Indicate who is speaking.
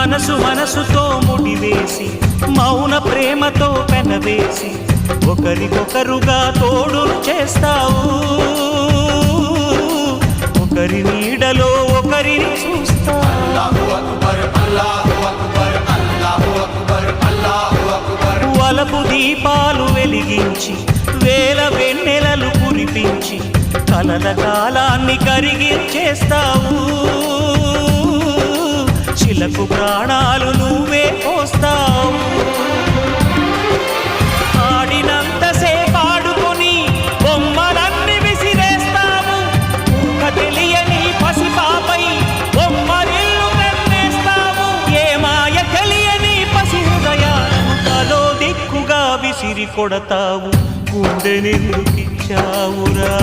Speaker 1: మనసుతో ముడివేసి మౌన ప్రేమతో పెనవేసి ఒకరికొకరుగా తోడును చేస్తావు. ఒకరి నీడలో ఒకరిని చూస్తావు. వలపు దీపాలు వెలిగించి వేల వెన్నెలలు కురిపించి కలల కాలాన్ని కరిగించేస్తావు. శిలకు ప్రాణాలు నువ్వే పోస్తావు. ఆడినంతసేపు ఆడుకొని బొమ్మలన్నీ విసిరేస్తావు. ఊహ తెలియని పసిపాపై బొమ్మరిల్లు కన్నేస్తావు. ఏ మాయ తెలియని పసి హృదయాలను తలో దిక్కుగా విసిరి కొడతావు. గుండెనెందుకిచ్చావురా?